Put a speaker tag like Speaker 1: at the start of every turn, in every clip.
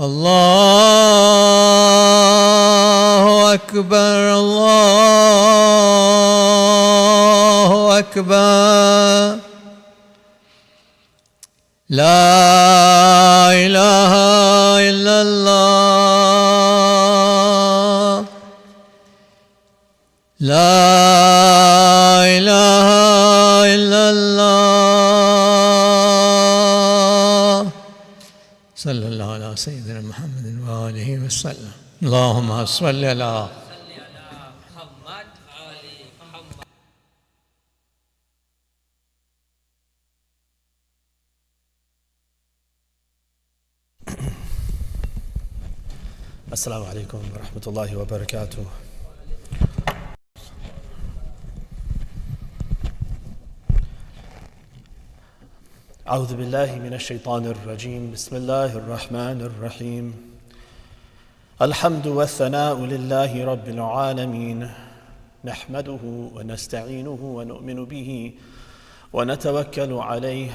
Speaker 1: الله أكبر الله أكبر لا إله إلا الله لا إله إلا الله صلى الله على سيدنا محمد وآله وسلم اللهم صل على
Speaker 2: السلام عليكم ورحمة الله وبركاته. أعوذ بالله من الشيطان الرجيم. بسم الله الرحمن الرحيم. الحمد والثناء لله رب العالمين، نحمده ونستعينه ونؤمن به ونتوكل عليه،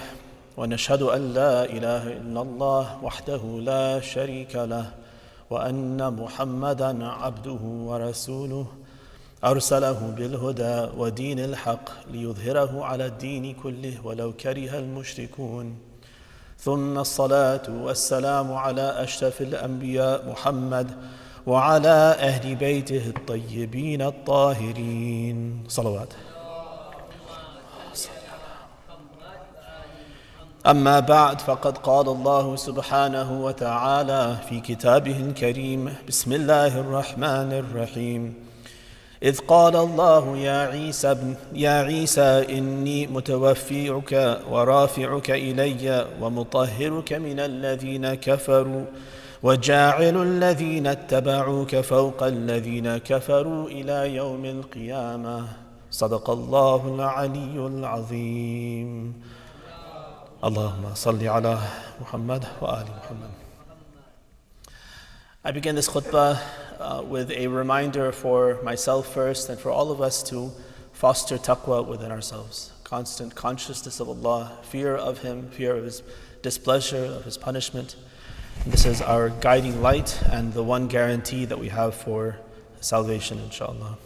Speaker 2: ونشهد أن لا إله إلا الله وحده لا شريك له، وأن محمدًا عبده ورسوله أرسله بالهدى ودين الحق ليظهره على الدين كله ولو كره المشركون. ثم الصلاة والسلام على أشرف الأنبياء محمد وعلى أهل بيته الطيبين الطاهرين صلوات. أما بعد، فقد قال الله سبحانه وتعالى في كتابه الكريم: بسم الله الرحمن الرحيم. إذ قال الله يا عيسى إني متوفيك ورافعك إلي ومطهرك من الذين كفروا وجاعل الذين اتبعوك فوق الذين كفروا إلى يوم القيامة. صدق الله العلي العظيم. اللهم صل على محمد وآل محمد. I begin this khutbah with a reminder for myself first and for all of us to foster taqwa within ourselves. Constant consciousness of Allah, fear of Him, fear of His displeasure, of His punishment. And this is our guiding light and the one guarantee that we have for salvation, inshallah.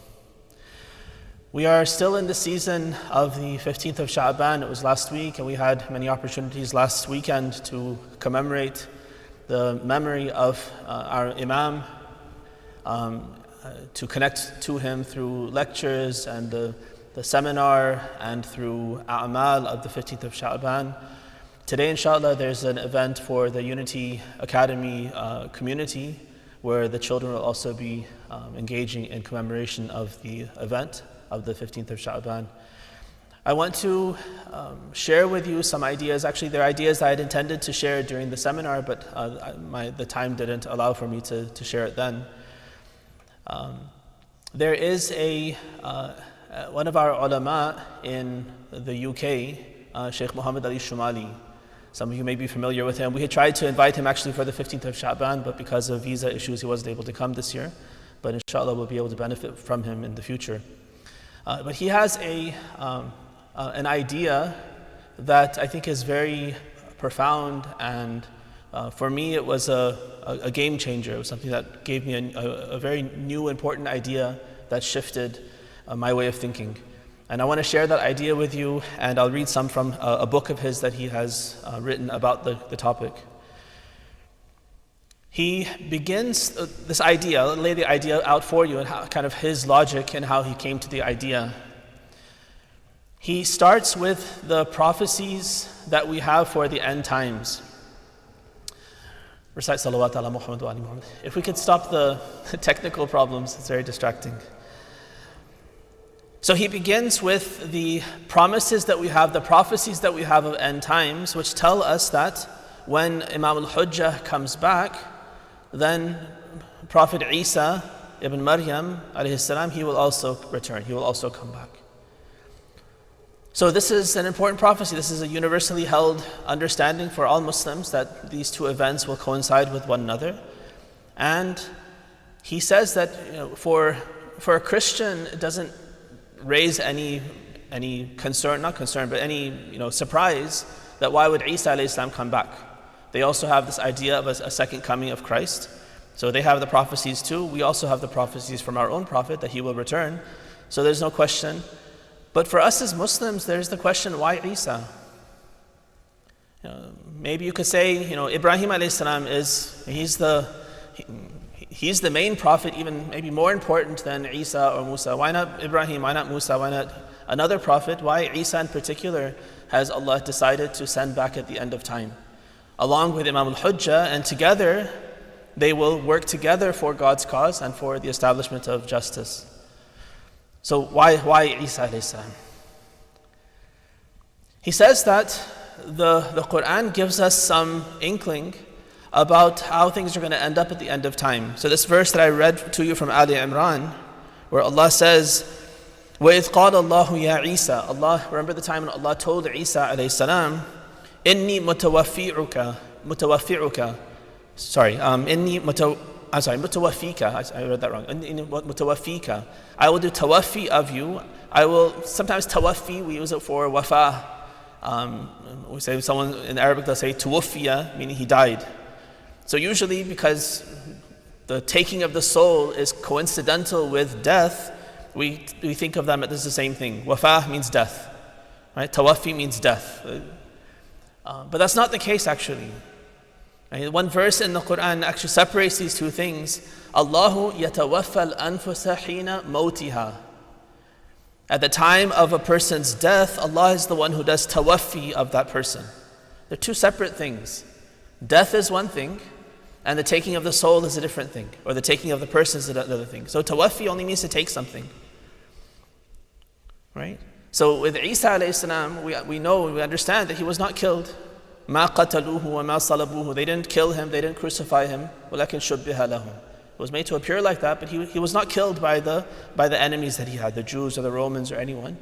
Speaker 2: We are still in the season of the 15th of Sha'ban. It was last week, and we had many opportunities last weekend to commemorate the memory of our Imam, to connect to him through lectures and the seminar and through a'mal of the 15th of Sha'ban. Today, inshallah, there's an event for the Unity Academy community where the children will also be engaging in commemoration of the event of the 15th of Sha'ban. I want to share with you some ideas. Actually, they're ideas I had intended to share during the seminar, but the time didn't allow for me to share it then. There is one of our ulama in the UK, Sheikh Muhammad Ali Shumali. Some of you may be familiar with him. We had tried to invite him actually for the 15th of Sha'ban, but because of visa issues, he wasn't able to come this year. But inshallah, we'll be able to benefit from him in the future. But he has an idea that I think is very profound, and for me it was a game changer. It was something that gave me a very new, important idea that shifted my way of thinking. And I want to share that idea with you, and I'll read some from a book of his that he has written about the topic. He begins this idea, I'll lay the idea out for you and how, kind of his logic and how he came to the idea. He starts with the prophecies that we have for the end times. Recite salawat ala Muhammad wa ali Muhammad. If we could stop the technical problems, it's very distracting. So he begins with the promises that we have, the prophecies that we have of end times, which tell us that when Imam al-Hujjah comes back, then Prophet Isa ibn Maryam alayhi salam, he will also return, he will also come back. So this is an important prophecy. This is a universally held understanding for all Muslims that these two events will coincide with one another. And he says that for a Christian, it doesn't raise any concern, not concern, but any surprise that why would Isa alayhi salam come back? They also have this idea of a second coming of Christ. So they have the prophecies too. We also have the prophecies from our own prophet that he will return. So there's no question. But for us as Muslims, there's the question, why Isa? Maybe you could say, Ibrahim alayhi salam he's the main prophet, even maybe more important than Isa or Musa. Why not Ibrahim? Why not Musa? Why not another prophet? Why Isa in particular has Allah decided to send back at the end of time? Along with Imam al-Hujjah, and together they will work together for God's cause and for the establishment of justice. So why Isa alayhi salam? He says that the Quran gives us some inkling about how things are going to end up at the end of time. So this verse that I read to you from Ali Imran, where Allah says, وَإِذْ قَالَ اللَّهُ يَا عِيسَى, Allah, remember the time when Allah told Isa alayhi salam, إِنِّي مُتَوَفِّعُكَ. Sorry, مُتَوَفِّيكَ. I read that wrong. إِنِّي مُتَوَفِّيكَ. I will do tawaffi of you. I will, sometimes tawaffi, we use it for wafa. We say someone in Arabic, they'll say tuwaffiya, meaning he died. So usually because the taking of the soul is coincidental with death, we think of them as the same thing. Wafa means death, right? Tawaffi means death. But that's not the case actually. Right? One verse in the Quran actually separates these two things. Allahu yatawaffa al-anfusa hina mawtiha. At the time of a person's death, Allah is the one who does tawaffi of that person. They're two separate things. Death is one thing, and the taking of the soul is a different thing, or the taking of the person is another thing. So tawaffi only means to take something, right? So with Isa alayhi salam, we understand that he was not killed. مَا قَتَلُوهُ وَمَا صَلَبُوهُ. They didn't kill him, they didn't crucify him. وَلَكِنْ شُبِّهَ لَهُ. It was made to appear like that, but he was not killed by the enemies that he had, the Jews or the Romans or anyone.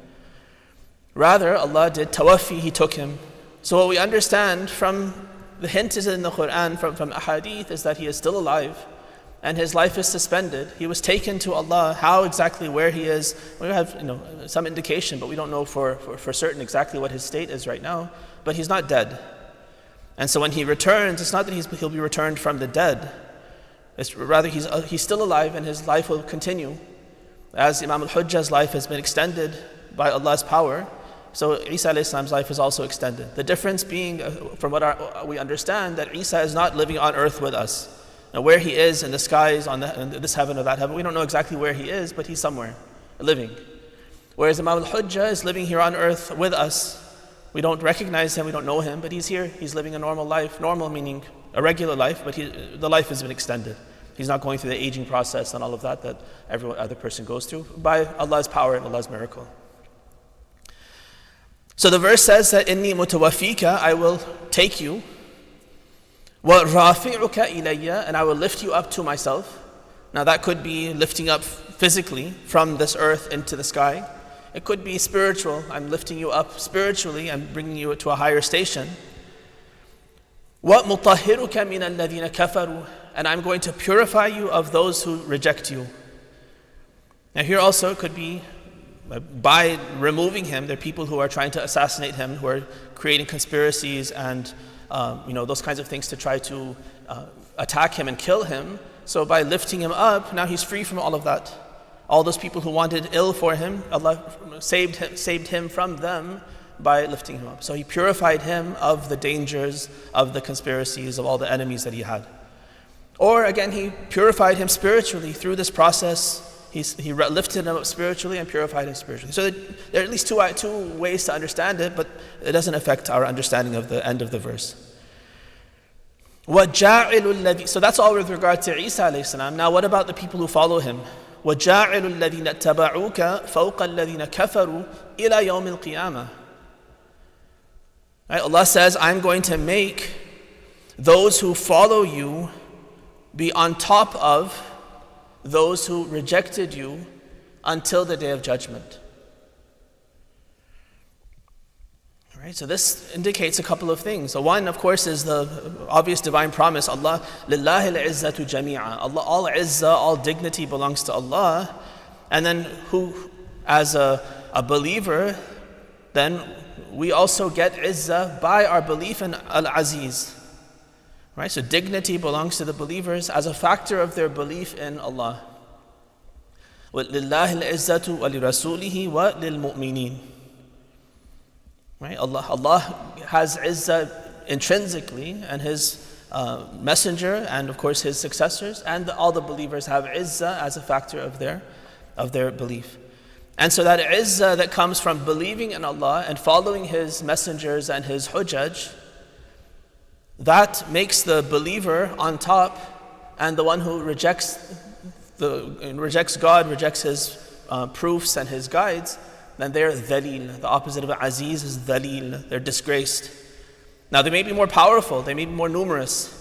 Speaker 2: Rather, Allah did tawaffi, he took him. So what we understand from the hint is in the Quran, from ahadith, is that he is still alive and his life is suspended. He was taken to Allah. How exactly, where he is, we have some indication, but we don't know for certain exactly what his state is right now. But he's not dead. And so when he returns, it's not that he'll be returned from the dead. It's rather he's still alive and his life will continue. As Imam al-Hujjah's life has been extended by Allah's power, so Isa alayhi salam's life is also extended. The difference being, from what we understand, that Isa is not living on earth with us. Now where he is in the skies, in this heaven or that heaven, we don't know exactly where he is, but he's somewhere, living. Whereas Imam al-Hujjah is living here on earth with us. We don't recognize him, we don't know him, but he's here. He's living a normal life. Normal meaning a regular life, but the life has been extended. He's not going through the aging process and all of that every other person goes through by Allah's power and Allah's miracle. So the verse says that inni mutawaffika, I will take you, wa rafi'uka ilayya, and I will lift you up to myself. Now that could be lifting up physically from this earth into the sky. It could be spiritual. I'm lifting you up spiritually. I'm bringing you to a higher station. Wa mutahhiruka min alladhina kafaru, and I'm going to purify you of those who reject you. Now here also it could be by removing him. There are people who are trying to assassinate him, who are creating conspiracies and those kinds of things to try to attack him and kill him. So by lifting him up, now he's free from all of that. All those people who wanted ill for him, Allah saved him from them by lifting him up. So he purified him of the dangers, of the conspiracies, of all the enemies that he had. Or again, he purified him spiritually through this process. He lifted him up spiritually and purified him spiritually. So there are at least two ways to understand it, but it doesn't affect our understanding of the end of the verse. So that's all with regard to Isa alayhi salam. Now what about the people who follow him? وَجَاعِلُ الَّذِينَ اتَّبَعُوكَ فَوْقَ الَّذِينَ كَفَرُوا إِلَى يَوْمِ الْقِيَامَةِ. Right? Allah says, I'm going to make those who follow you be on top of those who rejected you until the day of judgment. Right, so this indicates a couple of things. So one, of course, is the obvious divine promise. Allah, لِلَّهِ الْعِزَّةُ جَمِيعًا. Allah, all izzah, all dignity belongs to Allah. And then who, as a believer, then we also get izzah by our belief in Al-Aziz. Right? So dignity belongs to the believers as a factor of their belief in Allah. وَلِلَّهِ الْعِزَّةُ وَلِرَسُولِهِ وَلِلْمُؤْمِنِينَ. Right? Allah has izzah intrinsically, and His messenger, and of course His successors, and all the believers have izzah as a factor of their belief. And so that izzah that comes from believing in Allah and following His messengers and His hujjaj, that makes the believer on top, and the one who rejects God, rejects His proofs and His guides, then they're dhalil. The opposite of aziz is dhalil. They're disgraced. Now they may be more powerful, they may be more numerous,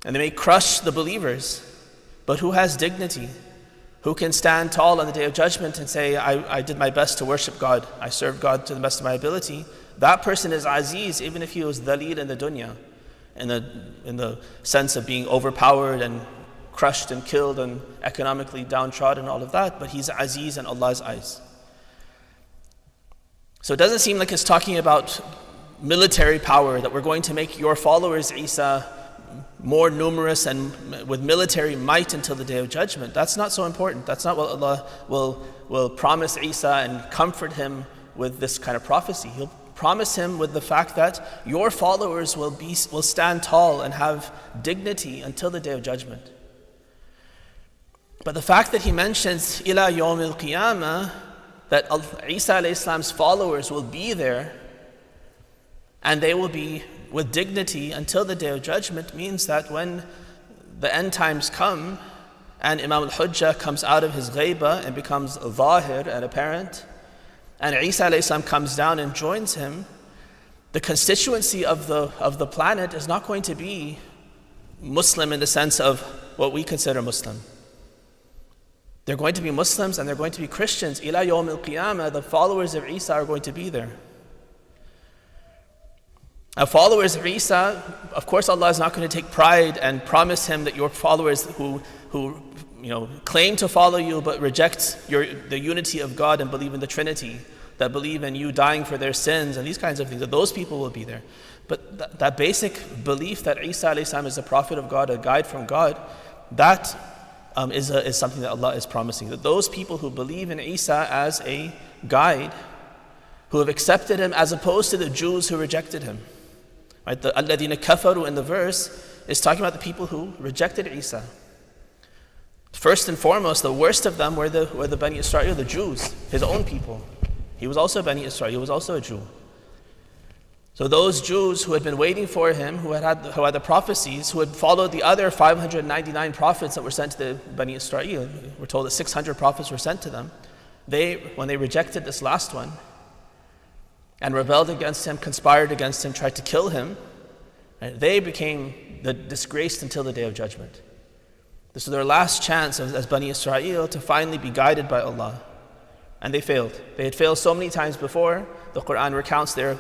Speaker 2: and they may crush the believers, but who has dignity? Who can stand tall on the Day of Judgment and say, I did my best to worship God, I served God to the best of my ability? That person is aziz, even if he was dhalil in the dunya, in the sense of being overpowered and crushed and killed and economically downtrodden and all of that, but he's aziz in Allah's eyes. So it doesn't seem like it's talking about military power, that we're going to make your followers, Isa, more numerous and with military might until the Day of Judgment. That's not so important. That's not what Allah will promise Isa and comfort him with this kind of prophecy. He'll promise him with the fact that your followers will stand tall and have dignity until the Day of Judgment. But the fact that he mentions ila yawm al-qiyamah, that Isa alayhi salam's followers will be there and they will be with dignity until the Day of Judgment, means that when the end times come and Imam al-Hujjah comes out of his ghaiba and becomes zahir and apparent, and Isa alayhi salam comes down and joins him, the constituency of the planet is not going to be Muslim in the sense of what we consider Muslim. They're going to be Muslims and they're going to be Christians. Ila yawm al-qiyamah, the followers of Isa are going to be there. Now, followers of Isa, of course Allah is not going to take pride and promise him that your followers who claim to follow you but reject the unity of God and believe in the Trinity, that believe in you dying for their sins and these kinds of things, that those people will be there. But that basic belief that Isa alayhi salam is a prophet of God, a guide from God, that is something that Allah is promising. That those people who believe in Isa as a guide, who have accepted him as opposed to the Jews who rejected him. Right? The alladhina kafaru in the verse is talking about the people who rejected Isa. First and foremost, the worst of them were the Bani Israel, the Jews, his own people. He was also Bani Israel, he was also a Jew. So those Jews who had been waiting for him, who had the prophecies, who had followed the other 599 prophets that were sent to the Bani Israel, we're told that 600 prophets were sent to them. When they rejected this last one and rebelled against him, conspired against him, tried to kill him, they became disgraced until the Day of Judgment. This was their last chance as Bani Israel to finally be guided by Allah. And they failed. They had failed so many times before. The Quran recounts their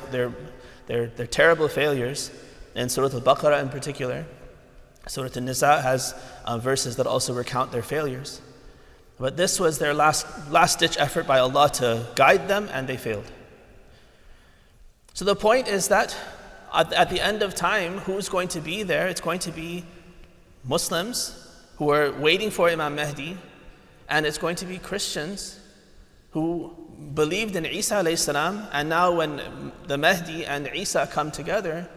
Speaker 2: terrible failures in Surah Al-Baqarah in particular. Surah Al-Nisa has verses that also recount their failures. But this was their last-ditch effort by Allah to guide them, and they failed. So the point is that at the end of time, who's going to be there? It's going to be Muslims who are waiting for Imam Mahdi, and it's going to be Christians who believed in Isa alayhi salam, and now when the Mahdi and Isa come together,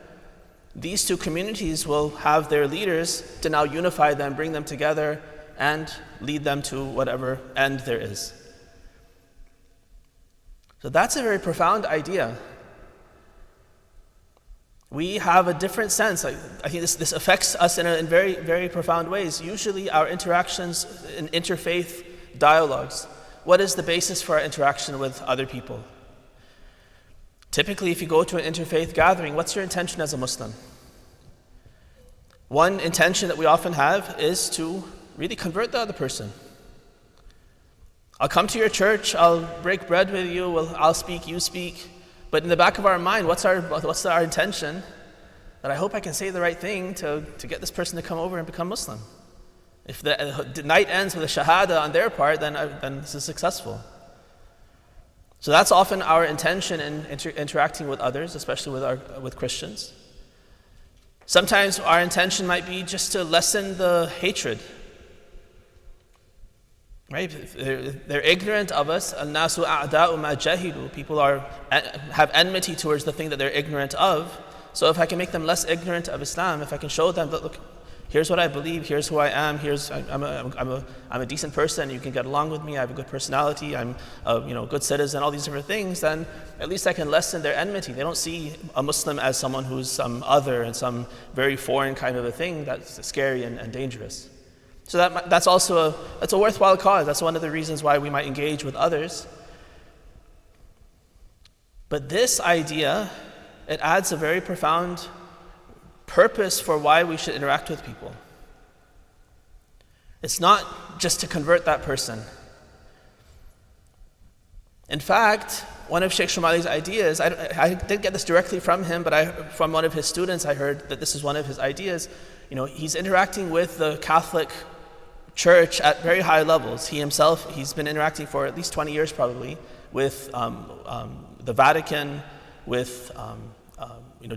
Speaker 2: these two communities will have their leaders to now unify them, bring them together, and lead them to whatever end there is. So that's a very profound idea. We have a different sense. I think this affects us in very, very profound ways. Usually our interactions in interfaith dialogues, what is the basis for our interaction with other people? Typically, if you go to an interfaith gathering, what's your intention as a Muslim? One intention that we often have is to really convert the other person. I'll come to your church, I'll break bread with you, I'll speak, you speak. But in the back of our mind, what's our intention? That I hope I can say the right thing to get this person to come over and become Muslim. If the night ends with a shahada on their part, then this is successful. So that's often our intention in interacting with others, especially with Christians. Sometimes our intention might be just to lessen the hatred. Right? They're ignorant of us. Al-nasu a'da'u ma jahilu. People have enmity towards the thing that they're ignorant of. So if I can make them less ignorant of Islam, if I can show them that, look, here's what I believe, here's who I am, I'm a decent person, you can get along with me, I have a good personality, I'm a good citizen, all these different things, then at least I can lessen their enmity. They don't see a Muslim as someone who's some other and some very foreign kind of a thing that's scary and dangerous. So that's also a worthwhile cause. That's one of the reasons why we might engage with others. But this idea, it adds a very profound purpose for why we should interact with people. It's not just to convert that person. In fact, one of Sheikh Shumali's ideas, I didn't get this directly from him, but from one of his students I heard that this is one of his ideas. He's interacting with the Catholic Church at very high levels. He's been interacting for at least 20 years probably with the Vatican, with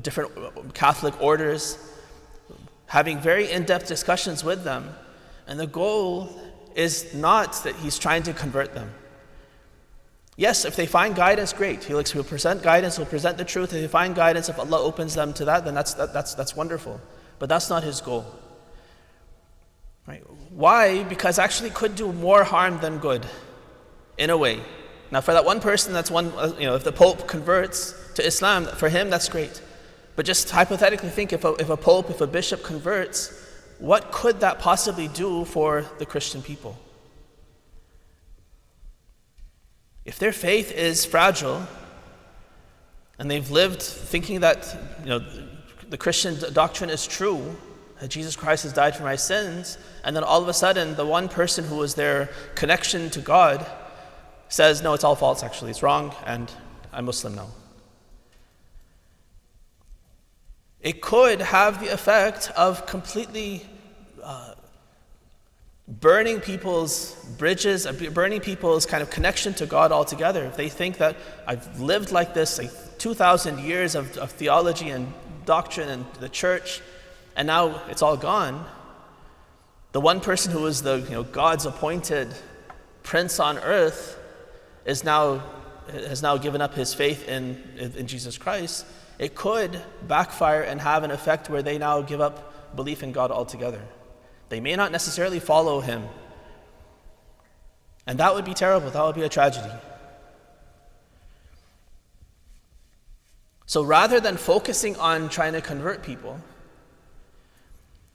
Speaker 2: different Catholic orders, having very in-depth discussions with them. And the goal is not that he's trying to convert them. Yes, if they find guidance, great. He'll present guidance, he'll present the truth. If they find guidance, if Allah opens them to that, then that's wonderful. But that's not his goal. Right? Why? Because actually could do more harm than good, in a way. Now for that one person, if the Pope converts to Islam, for him that's great. But just hypothetically think, if a Pope, if a bishop converts, what could that possibly do for the Christian people? If their faith is fragile, and they've lived thinking that the Christian doctrine is true, that Jesus Christ has died for my sins, and then all of a sudden the one person who was their connection to God says, no, it's all false actually, it's wrong, and I'm Muslim now. It could have the effect of completely burning people's bridges, burning people's kind of connection to God altogether. If they think that I've lived like this, 2,000 years of theology and doctrine and the church, and now it's all gone. The one person who was God's appointed prince on earth has now given up his faith in Jesus Christ. It could backfire and have an effect where they now give up belief in God altogether. They may not necessarily follow him. And that would be terrible. That would be a tragedy. So rather than focusing on trying to convert people,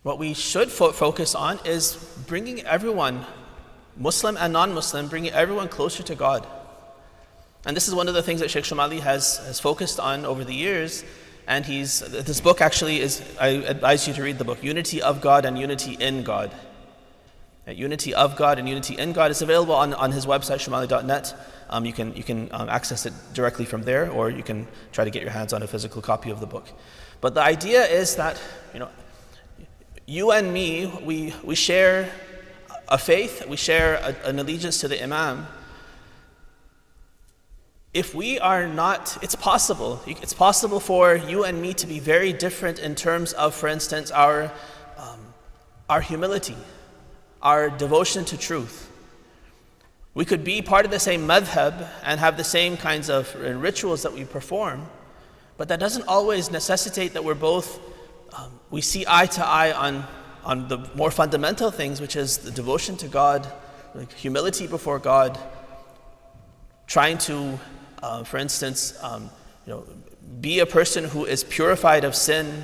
Speaker 2: what we should focus on is bringing everyone, Muslim and non-Muslim, bringing everyone closer to God. And this is one of the things that Sheikh Shumali has focused on over the years. And this book actually I advise you to read the book, Unity of God and Unity in God. Unity of God and Unity in God is available on his website, shumali.net. You can access it directly from there, or you can try to get your hands on a physical copy of the book. But the idea is that, you and me, we share a faith, we share an allegiance to the Imam. If we are not, it's possible for you and me to be very different in terms of, for instance, our humility, our devotion to truth. We could be part of the same madhab and have the same kinds of rituals that we perform, but that doesn't always necessitate that we're both, we see eye to eye on the more fundamental things, which is the devotion to God, like humility before God, trying to for instance, be a person who is purified of sin.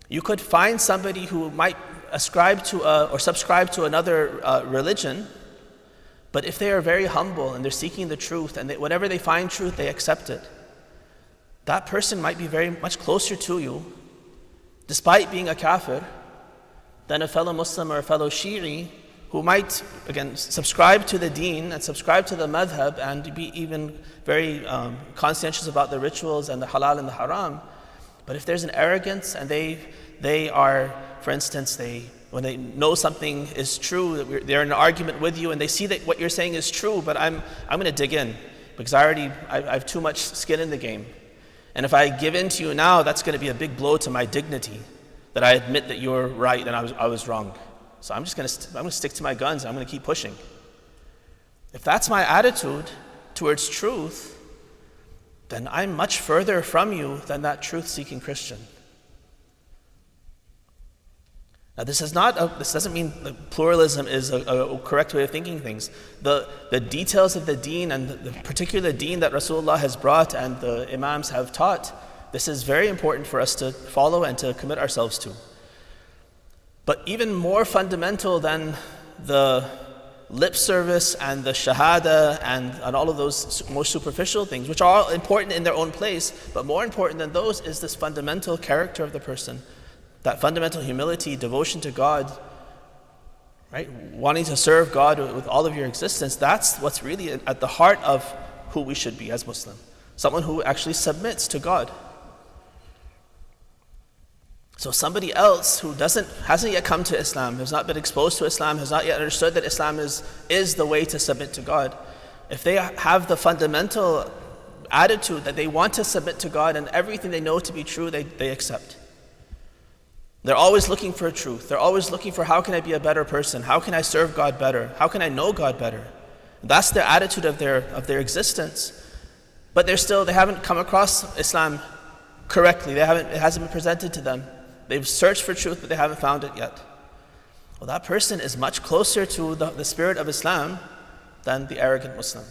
Speaker 2: You could find somebody who might ascribe to or subscribe to another religion, but if they are very humble and they're seeking the truth, and whenever they find truth, they accept it, that person might be very much closer to you, despite being a kafir, than a fellow Muslim or a fellow Shi'i, who might, again, subscribe to the deen and subscribe to the madhab and be even very conscientious about the rituals and the halal and the haram. But if there's an arrogance and they are, for instance, when they know something is true, they're in an argument with you and they see that what you're saying is true, but I'm going to dig in because I have too much skin in the game. And if I give in to you now, that's going to be a big blow to my dignity, that I admit that you're right and I was wrong. So I'm just going to stick to my guns and I'm going to keep pushing. If that's my attitude towards truth, then I'm much further from you than that truth-seeking Christian. Now, this doesn't mean that pluralism is a correct way of thinking things. The details of the deen and the particular deen that Rasulullah has brought and the imams have taught, this is very important for us to follow and to commit ourselves to. But even more fundamental than the lip service and the shahada and all of those more superficial things, which are all important in their own place, but more important than those is this fundamental character of the person, that fundamental humility, devotion to God, right? Wanting to serve God with all of your existence. That's what's really at the heart of who we should be as Muslim. Someone who actually submits to God. So somebody else who hasn't yet come to Islam, has not been exposed to Islam, has not yet understood that Islam is the way to submit to God, if they have the fundamental attitude that they want to submit to God and everything they know to be true, they accept. They're always looking for truth. They're always looking for, how can I be a better person? How can I serve God better? How can I know God better? That's their attitude of their existence. But they haven't come across Islam correctly. It hasn't been presented to them. They've searched for truth, but they haven't found it yet. Well, that person is much closer to the spirit of Islam than the arrogant Muslim.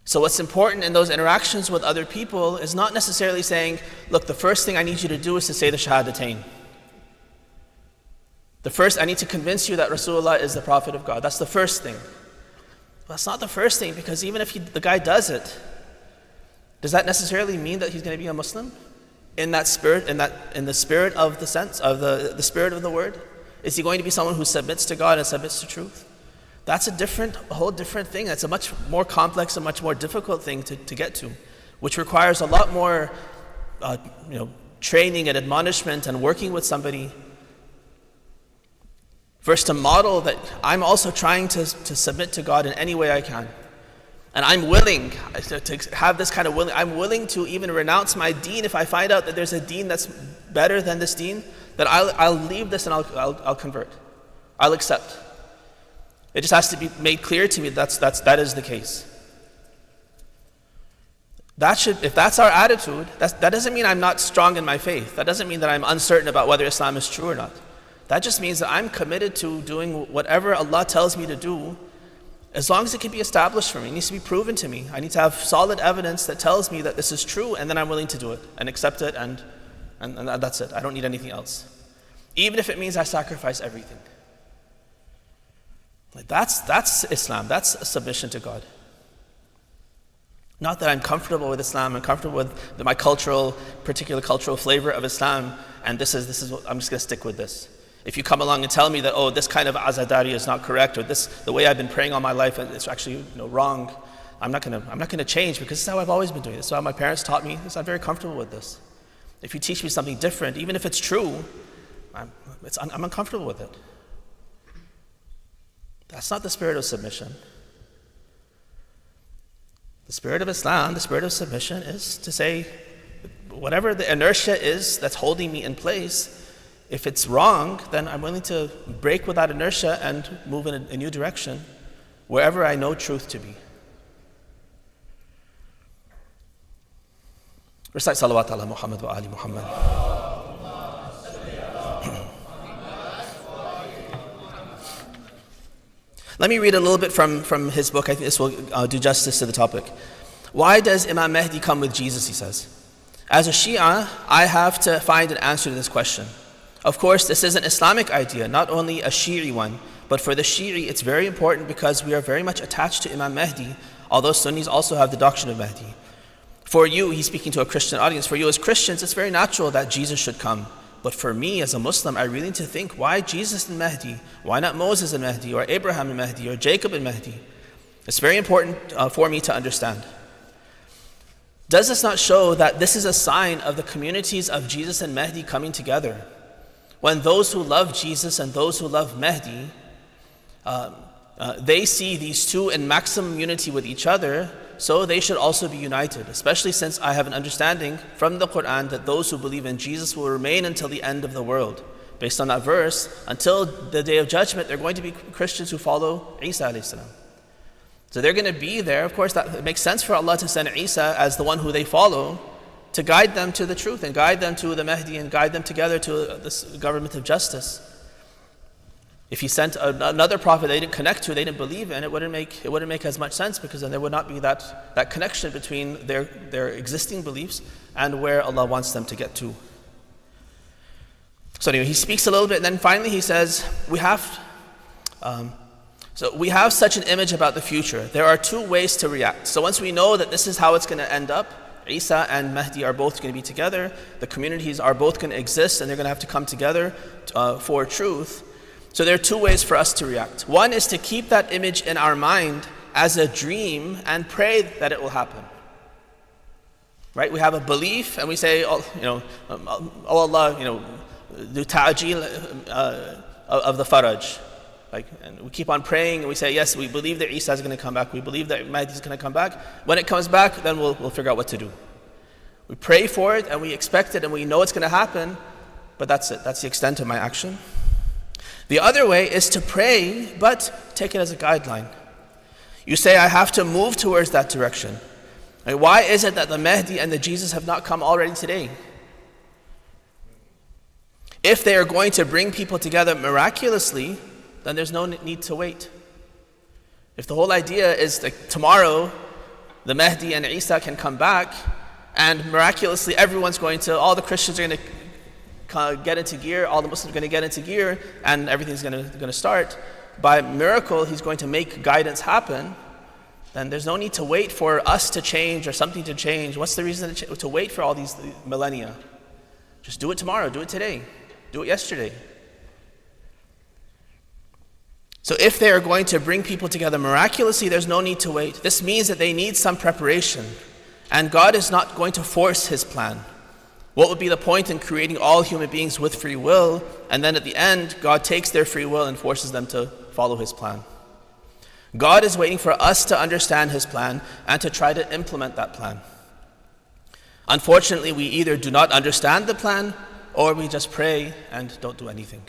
Speaker 2: So what's important in those interactions with other people is not necessarily saying, look, the first thing I need you to do is to say the Shahadatain. I need to convince you that Rasulullah is the Prophet of God. That's the first thing. Well, that's not the first thing, because even if the guy does it, does that necessarily mean that he's going to be a Muslim? In that spirit, in the spirit of the sense, of the spirit of the word? Is he going to be someone who submits to God and submits to truth? That's a whole different thing. That's a much more complex and much more difficult thing to get to, which requires a lot more training and admonishment and working with somebody. First, to model that I'm also trying to submit to God in any way I can. And I'm willing to have this kind of willing. I'm willing to even renounce my deen if I find out that there's a deen that's better than this deen. That I'll leave this and I'll convert. I'll accept. It just has to be made clear to me that is the case. If that's our attitude, that doesn't mean I'm not strong in my faith. That doesn't mean that I'm uncertain about whether Islam is true or not. That just means that I'm committed to doing whatever Allah tells me to do, as long as it can be established for me. It needs to be proven to me. I need to have solid evidence that tells me that this is true, and then I'm willing to do it and accept it, and that's it. I don't need anything else. Even if it means I sacrifice everything. That's Islam. That's a submission to God. Not that I'm comfortable with Islam, I'm comfortable with my particular cultural flavor of Islam, and this is what I'm just going to stick with this. If you come along and tell me that, oh, this kind of azadari is not correct, or the way I've been praying all my life, it's actually wrong, I'm not going to change, because this is how I've always been doing. This is how my parents taught me. I'm very comfortable with this. If you teach me something different, even if it's true, I'm uncomfortable with it. That's not the spirit of submission. The spirit of Islam, the spirit of submission, is to say, whatever the inertia is that's holding me in place, if it's wrong, then I'm willing to break with that inertia and move in a new direction, wherever I know truth to be. Recite salawat ala Muhammad wa ali Muhammad. Let me read a little bit from his book. I think this will do justice to the topic. Why does Imam Mahdi come with Jesus, he says. As a Shia, I have to find an answer to this question. Of course, this is an Islamic idea, not only a Shi'i one, but for the Shi'i it's very important because we are very much attached to Imam Mahdi, although Sunnis also have the doctrine of Mahdi. For you, he's speaking to a Christian audience, for you as Christians, it's very natural that Jesus should come. But for me as a Muslim, I really need to think, why Jesus and Mahdi? Why not Moses and Mahdi, or Abraham and Mahdi, or Jacob and Mahdi? It's very important for me to understand. Does this not show that this is a sign of the communities of Jesus and Mahdi coming together? When those who love Jesus and those who love Mahdi they see these two in maximum unity with each other, so they should also be united, especially since I have an understanding from the Quran that those who believe in Jesus will remain until the end of the world. Based on that verse, until the day of judgment, they're going to be Christians who follow Isa alayhi salam. So they're going to be there. Of course, it makes sense for Allah to send Isa as the one who they follow to guide them to the truth and guide them to the Mahdi and guide them together to this government of justice. If he sent another prophet they didn't connect to, they didn't believe in, it wouldn't make as much sense, because then there would not be that connection between their existing beliefs and where Allah wants them to get to. So anyway, he speaks a little bit, and then finally he says, we have such an image about the future. There are two ways to react. So once we know that this is how it's going to end up, Isa and Mahdi are both going to be together, the communities are both going to exist, and they're going to have to come together for truth. So there are two ways for us to react. One is to keep that image in our mind as a dream and pray that it will happen. Right? We have a belief and we say, oh Allah, do ta'ajil of the faraj. And we keep on praying and we say, yes, we believe that Isa is going to come back. We believe that Mahdi is going to come back. When it comes back, then we'll figure out what to do. We pray for it and we expect it and we know it's going to happen, but that's it. That's the extent of my action. The other way is to pray, but take it as a guideline. You say, I have to move towards that direction. Why is it that the Mahdi and the Jesus have not come already today? If they are going to bring people together miraculously, then there's no need to wait. If the whole idea is that tomorrow the Mahdi and Isa can come back and miraculously all the Christians are going to get into gear, all the Muslims are going to get into gear, and everything's going to start. By miracle, he's going to make guidance happen. Then there's no need to wait for us to change or something to change. What's the reason to wait for all these millennia? Just do it tomorrow, do it today, do it yesterday. So if they are going to bring people together miraculously, there's no need to wait. This means that they need some preparation. And God is not going to force his plan. What would be the point in creating all human beings with free will, and then at the end, God takes their free will and forces them to follow his plan? God is waiting for us to understand his plan and to try to implement that plan. Unfortunately, we either do not understand the plan or we just pray and don't do anything.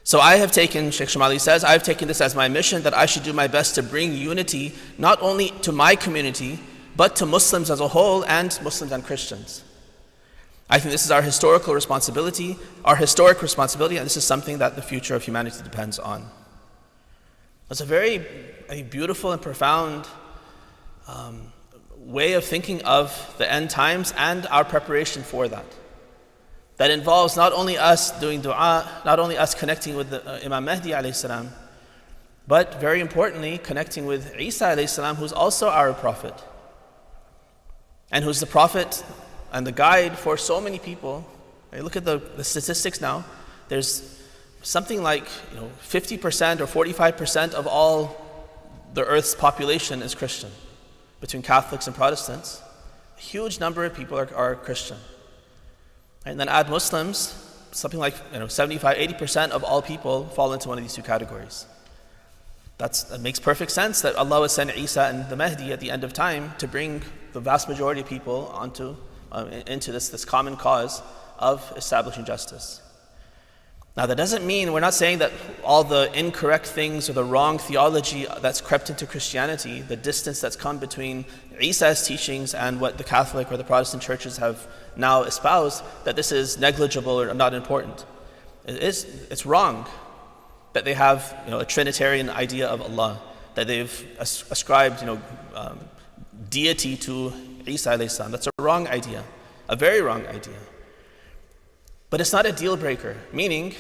Speaker 2: So Sheikh Shumali says, I've taken this as my mission, that I should do my best to bring unity not only to my community, but to Muslims as a whole and Muslims and Christians. I think this is our historic responsibility, and this is something that the future of humanity depends on. It's a very beautiful and profound way of thinking of the end times and our preparation for that. That involves not only us doing dua, not only us connecting with the Imam Mahdi alayhi salam, but very importantly, connecting with Isa alayhi salam, who's also our prophet, and who's the prophet and the guide for so many people. Look at the statistics now. There's something like 50% or 45% of all the earth's population is Christian. Between Catholics and Protestants, a huge number of people are Christian. And then add Muslims, something like 75, 80% of all people fall into one of these two categories. That makes perfect sense that Allah would send Isa and the Mahdi at the end of time to bring the vast majority of people into this common cause of establishing justice. Now that doesn't mean, we're not saying that all the incorrect things or the wrong theology that's crept into Christianity, the distance that's come between Isa's teachings and what the Catholic or the Protestant churches have now espoused, that this is negligible or not important. It's wrong that they have a Trinitarian idea of Allah, that they've ascribed deity to Isa alayhi salam. That's a wrong idea, a very wrong idea. But it's not a deal breaker, meaning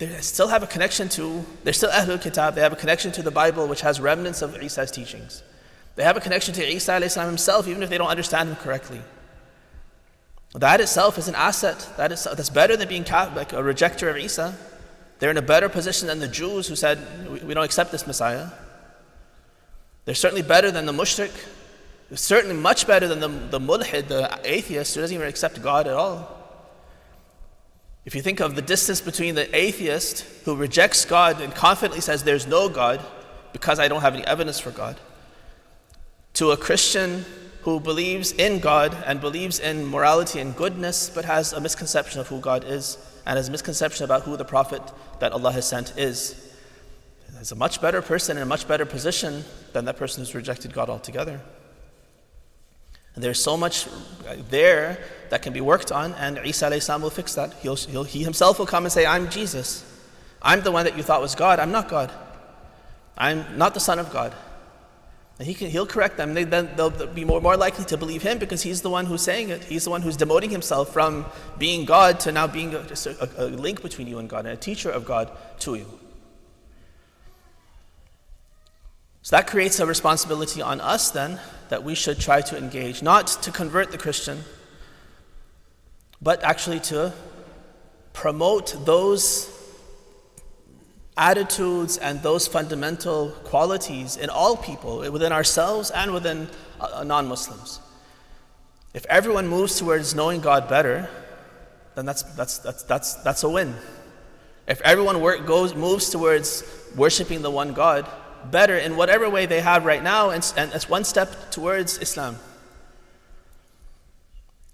Speaker 2: they still have a connection they're still Ahlul Kitab, they have a connection to the Bible, which has remnants of Isa's teachings. They have a connection to Isa alayhi salam himself, even if they don't understand him correctly. That itself is an asset. That's better than being like a rejecter of Isa. They're in a better position than the Jews who said, we don't accept this Messiah. They're certainly better than the mushrik. They're certainly much better than the mulhid, the atheist, who doesn't even accept God at all. If you think of the distance between the atheist who rejects God and confidently says there's no God because I don't have any evidence for God, to a Christian who believes in God and believes in morality and goodness but has a misconception of who God is and has a misconception about who the Prophet that Allah has sent is a much better person in a much better position than that person who's rejected God altogether. And there's so much there that can be worked on, and Isa alayhi salam will fix that. He himself will come and say, I'm Jesus. I'm the one that you thought was God. I'm not God. I'm not the Son of God. And he'll correct them. Then they'll be more likely to believe him because he's the one who's saying it. He's the one who's demoting himself from being God to now being just a link between you and God and a teacher of God to you. So that creates a responsibility on us then that we should try to engage, not to convert the Christian, but actually to promote those attitudes and those fundamental qualities in all people, within ourselves and within non-Muslims. If everyone moves towards knowing God better, then that's a win. If everyone moves towards worshiping the one God better in whatever way they have right now, and it's one step towards Islam.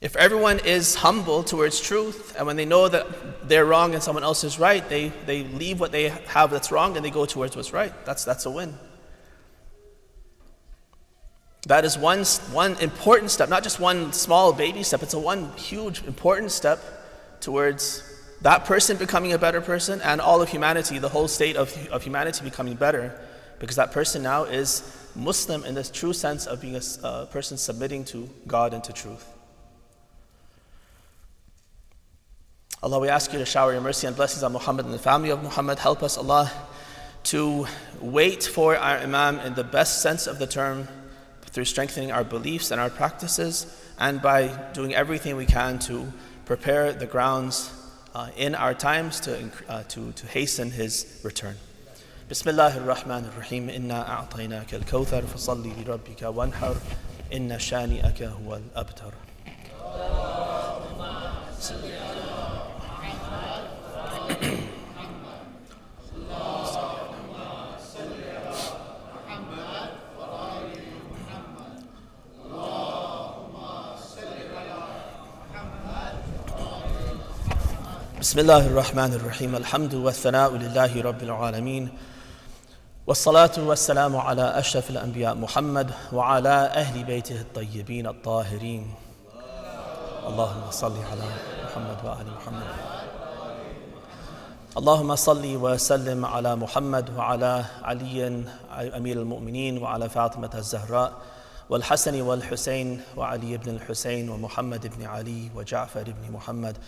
Speaker 2: If everyone is humble towards truth, and when they know that they're wrong and someone else is right, they leave what they have that's wrong and they go towards what's right. That's a win. That is one important step, not just one small baby step. It's a one huge important step towards that person becoming a better person and all of humanity, the whole state of humanity becoming better, because that person now is Muslim in the true sense of being a person submitting to God and to truth. Allah, we ask you to shower your mercy and blessings on Muhammad and the family of Muhammad. Help us, Allah, to wait for our Imam in the best sense of the term, through strengthening our beliefs and our practices, and by doing everything we can to prepare the grounds in our times to hasten his return. Bismillahir Rahmanir Rahim. Inna a'tainaka al-kawthar fasalli li rabbika wanhar inna shani'aka huwal abtar. Bismillahir Rahmanir Rahim. Alhamdu wa thana'u lillahi rabbil alameen. والصلاة والسلام على أشرف الأنبياء محمد وعلى أهل بيته الطيبين الطاهرين. اللهم صل على محمد وآل محمد. اللهم صل وسلم على محمد وعلى علي أمير المؤمنين وعلى فاطمة الزهراء والحسن والحسين وعلي بن الحسين ومحمد بن علي وجعفر بن محمد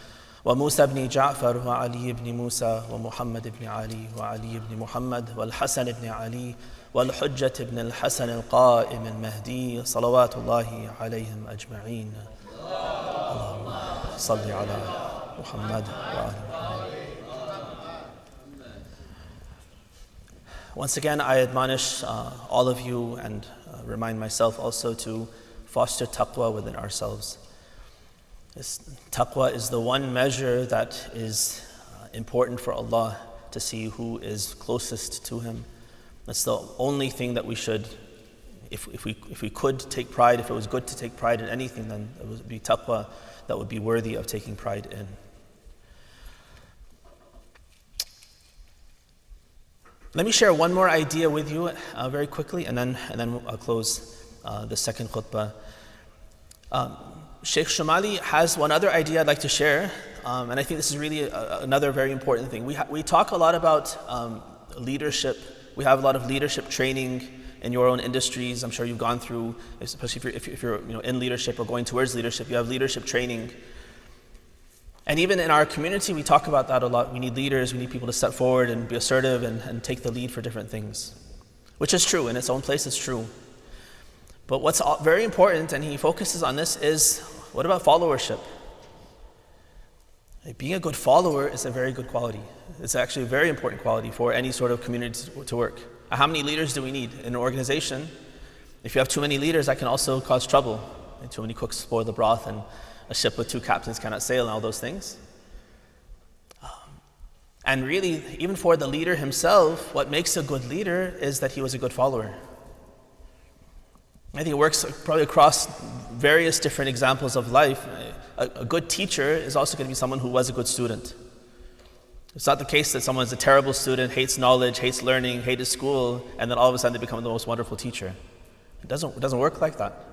Speaker 2: وموسى بن جعفر وعلي بن موسى ومحمد بن علي وعلي بن محمد والحسن بن علي والحجة بن الحسن القائم المهدي صلوات الله عليهم أجمعين. اللهم صل على محمد وآل محمد. Once again, I admonish all of you and remind myself also to foster taqwa within ourselves. Taqwa is the one measure that is important for Allah to see who is closest to Him. That's the only thing that we should, if we could take pride, if it was good to take pride in anything, then it would be taqwa that would be worthy of taking pride in. Let me share one more idea with you very quickly, and then I'll close the second khutbah. Sheikh Shumali has one other idea I'd like to share, and I think this is really another very important thing. We talk a lot about leadership. We have a lot of leadership training in your own industries. I'm sure you've gone through, especially if you're in leadership or going towards leadership, you have leadership training. And even in our community, we talk about that a lot. We need leaders, we need people to step forward and be assertive and take the lead for different things, which is true. In its own place, it's true. But what's very important, and he focuses on this, is what about followership? Being a good follower is a very good quality. It's actually a very important quality for any sort of community to work. How many leaders do we need in an organization? If you have too many leaders, that can also cause trouble. Too many cooks spoil the broth, and a ship with two captains cannot sail, and all those things. And really, even for the leader himself, what makes a good leader is that he was a good follower. I think it works probably across various different examples of life. A good teacher is also going to be someone who was a good student. It's not the case that someone is a terrible student, hates knowledge, hates learning, hated school, and then all of a sudden they become the most wonderful teacher. It doesn't work like that.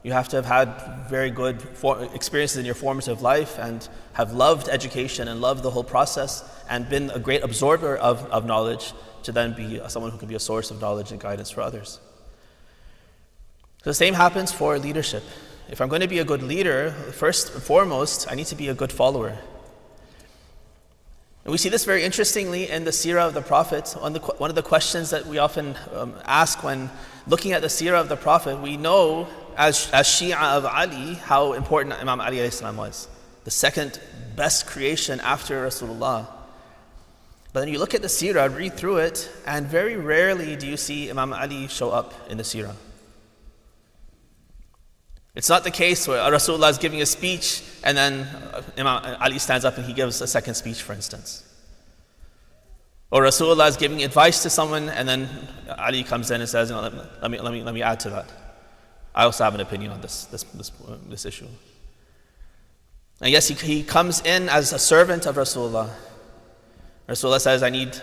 Speaker 2: You have to have had very good experiences in your formative life and have loved education and loved the whole process and been a great absorber of knowledge to then be someone who can be a source of knowledge and guidance for others. So the same happens for leadership. If I'm going to be a good leader, first and foremost, I need to be a good follower. And we see this very interestingly in the seerah of the Prophet. One of the questions that we often ask when looking at the seerah of the Prophet, we know as Shia of Ali how important Imam Ali was, the second best creation after Rasulullah. But then you look at the seerah, read through it, and very rarely do you see Imam Ali show up in the seerah. It's not the case where Rasulullah is giving a speech and then Imam Ali stands up and he gives a second speech, for instance. Or Rasulullah is giving advice to someone and then Ali comes in and says, let me add to that. I also have an opinion on this issue. And yes, he comes in as a servant of Rasulullah. Rasulullah says, I need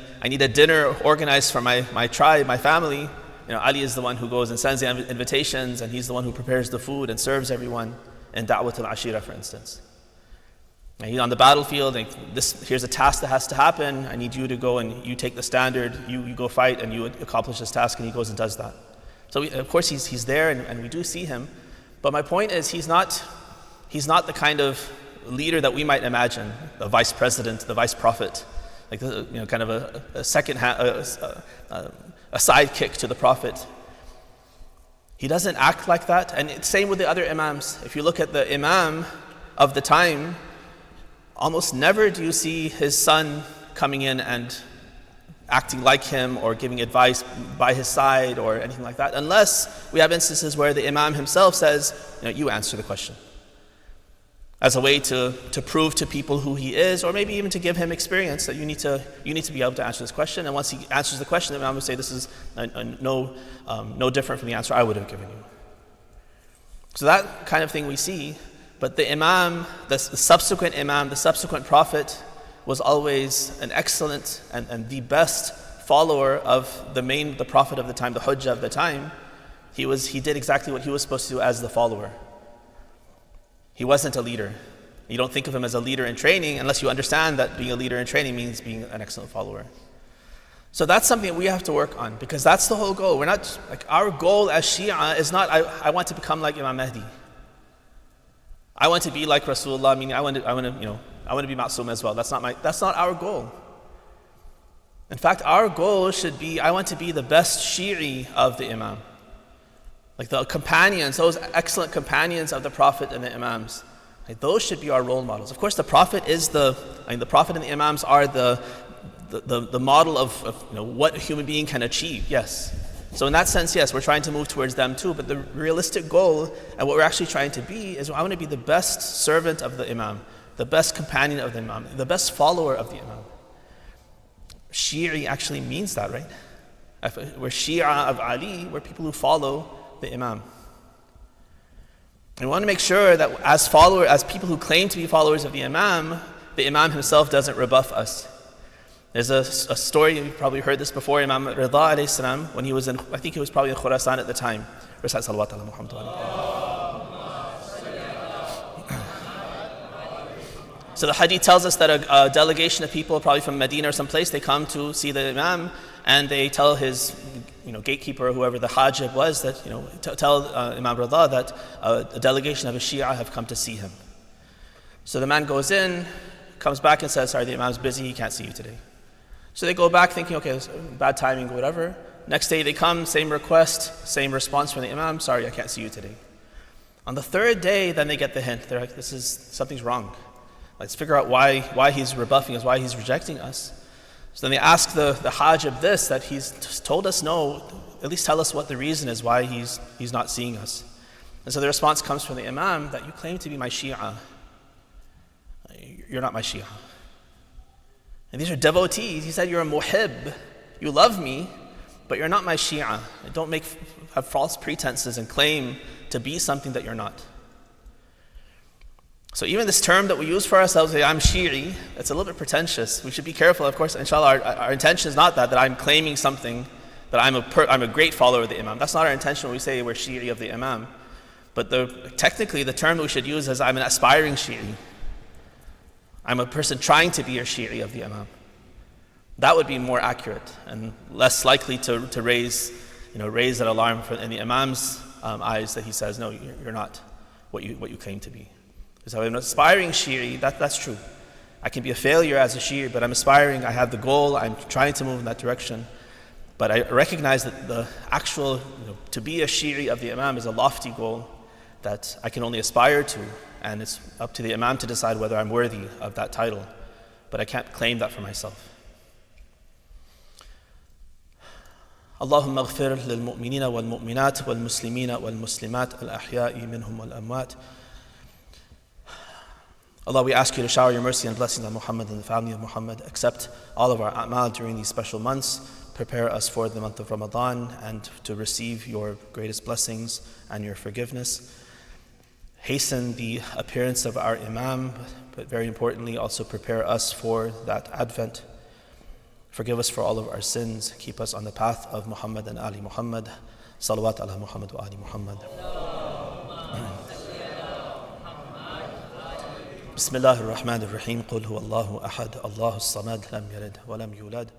Speaker 2: a dinner organized for my tribe, my family. Ali is the one who goes and sends the invitations, and he's the one who prepares the food and serves everyone in Da'wat al-Ashira, for instance. And he's on the battlefield, and here's a task that has to happen. I need you to go and you take the standard, you go fight and you accomplish this task, and he goes and does that. So of course he's there and we do see him, but my point is he's not the kind of leader that we might imagine, the vice president, the vice prophet, like kind of a second a sidekick to the Prophet. He doesn't act like that, and it's same with the other imams. If you look at the imam of the time, almost never do you see his son coming in and acting like him or giving advice by his side or anything like that, unless we have instances where the imam himself says, you answer the question, as a way to prove to people who he is, or maybe even to give him experience that you need to be able to answer this question. And once he answers the question, the Imam would say, this is no different from the answer I would have given you. So that kind of thing we see. But the Imam, the subsequent Imam, the subsequent Prophet, was always an excellent and the best follower of the Prophet of the time, the Hujjah of the time. He did exactly what he was supposed to do as the follower. He wasn't a leader. You don't think of him as a leader in training unless you understand that being a leader in training means being an excellent follower. So that's something that we have to work on, because that's the whole goal. We're not, our goal as Shia is not, I want to become like Imam Mahdi. I want to be like Rasulullah, meaning I want to be Ma'soom as well. That's not our goal. In fact, our goal should be, I want to be the best Shi'i of the Imam. Like the companions, those excellent companions of the Prophet and the Imams. Those should be our role models. Of course, the Prophet the Prophet and the Imams are the model of what a human being can achieve, yes. So in that sense, yes, we're trying to move towards them too, but the realistic goal and what we're actually trying to be is I want to be the best servant of the Imam, the best companion of the Imam, the best follower of the Imam. Shi'i actually means that, right? We're Shia of Ali, we're people who follow the Imam. And we want to make sure that as people who claim to be followers of the Imam himself doesn't rebuff us. There's a story, you've probably heard this before, Imam Rida alayhi salam, when he was I think he was probably in Khurasan at the time. Recite salawat ala Muhammad. So the hadith tells us that a delegation of people, probably from Medina or someplace, they come to see the Imam, and they tell his gatekeeper or whoever the hajib was that, tell Imam Rida that a delegation of a Shia have come to see him. So the man goes in, comes back and says, sorry, the Imam's busy, he can't see you today. So they go back thinking, okay, it's bad timing, whatever. Next day they come, same request, same response from the Imam, sorry, I can't see you today. On the third day, then they get the hint. They're like, something's wrong. Let's figure out why he's rebuffing us, why he's rejecting us. So then they ask the hajib this, that he's told us no, at least tell us what the reason is why he's not seeing us. And so the response comes from the Imam that you claim to be my Shia. You're not my Shia. And these are devotees. He said, you're a muhib. You love me, but you're not my Shia. Don't have false pretenses and claim to be something that you're not. So even this term that we use for ourselves, I'm Shi'i, it's a little bit pretentious. We should be careful, of course. Inshallah, our intention is not that I'm claiming something, that I'm a great follower of the Imam. That's not our intention when we say we're Shi'i of the Imam. But technically, the term that we should use is I'm an aspiring Shi'i. I'm a person trying to be a Shi'i of the Imam. That would be more accurate and less likely to raise that alarm in the Imam's eyes that he says, no, you're not what you claim to be. Because I'm an aspiring Shi'i, that's true. I can be a failure as a Shi'i, but I'm aspiring, I have the goal, I'm trying to move in that direction. But I recognize that the actual, to be a Shi'i of the Imam is a lofty goal that I can only aspire to, and it's up to the Imam to decide whether I'm worthy of that title. But I can't claim that for myself. اللهم اغفر للمؤمنين والمؤمنات والمسلمين والمسلمات الأحياء منهم والأموات. Allah, we ask you to shower your mercy and blessings on Muhammad and the family of Muhammad. Accept all of our a'mal during these special months. Prepare us for the month of Ramadan and to receive your greatest blessings and your forgiveness. Hasten the appearance of our Imam, but very importantly also prepare us for that advent. Forgive us for all of our sins. Keep us on the path of Muhammad and Ali Muhammad. Salawat ala Muhammad wa Ali Muhammad. بسم الله الرحمن الرحيم قل هو الله أحد الله الصمد لم يلد ولم يولد